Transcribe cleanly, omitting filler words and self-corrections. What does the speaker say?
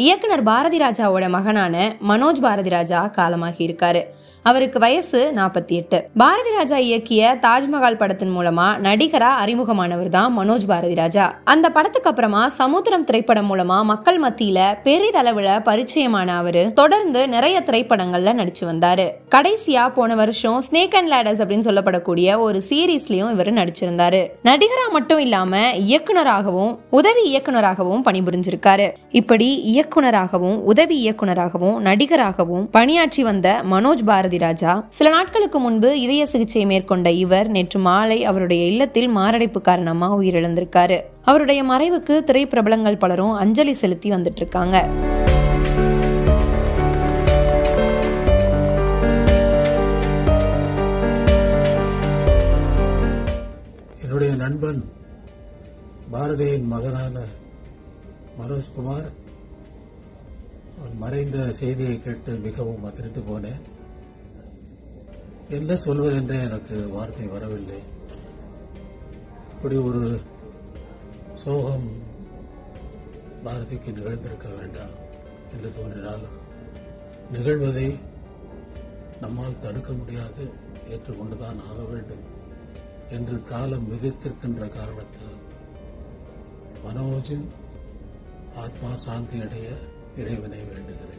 இயக்குனர் பாரதி ராஜாவோட மகனான மனோஜ் பாரதி ராஜா காலமாகி இருக்காரு. அவருக்கு வயசு 48. பாரதி ராஜா இயக்கிய தாஜ்மஹால் படத்தின் மூலமா நடிகரா அறிமுகமானவர் தான் மனோஜ் பாரதி ராஜா. அந்த படத்துக்கு அப்புறமா சமுத்திரம் திரைப்படம் மூலமா மக்கள் மத்தியில பெரிதளவுல பரிச்சயமான அவரு தொடர்ந்து நிறைய திரைப்படங்கள்ல நடிச்சு வந்தாரு. கடைசியா போன வருஷம் ஸ்னேக் அண்ட் லேடர்ஸ் அப்படின்னு சொல்லப்படக்கூடிய ஒரு சீரீஸ்லயும் இவர் நடிச்சிருந்தாரு. நடிகரா மட்டும் இல்லாம இயக்குனராகவும் உதவி இயக்குனராகவும் பணிபுரிஞ்சிருக்காரு. இப்படி இயக்குனராகவும் உதவி இயக்குனராகவும் நடிகராகவும் பணியாற்றி வந்த மனோஜ் பாரதி ராஜா சில நாட்களுக்கு முன்பு இதய சிகிச்சை மேற்கொண்ட இவர் நேற்று மாலை அவருடைய இல்லத்தில் மாரடைப்பு காரணமா உயிரிழந்திருக்காரு. அவருடைய மறைவுக்கு திரைப்பிரபலங்கள் பலரும் அஞ்சலி செலுத்தி வந்துட்டு இருக்காங்க. என்னுடைய நண்பன் பாரதியின் மகனான மனோஜ்குமார் மறைந்த செய்தியை கேட்டு மிகவும் அதிர்ந்து போனேன். என்ன சொல்வதென்றே எனக்கு வார்த்தை வரவில்லை. இப்படி ஒரு சோகம் பாரதிக்கு நிகழ்ந்திருக்க வேண்டாம் என்று தோன்றினாலும் நிகழ்வதை நம்மால் தடுக்க முடியாது, ஏற்றுக்கொண்டுதான் ஆக வேண்டும் என்று காலம் விதித்திருக்கின்ற காரணத்தால் மனோஜின் ஆத்மா சாந்தி அடைய இறைவனை வேண்டுகிறேன்.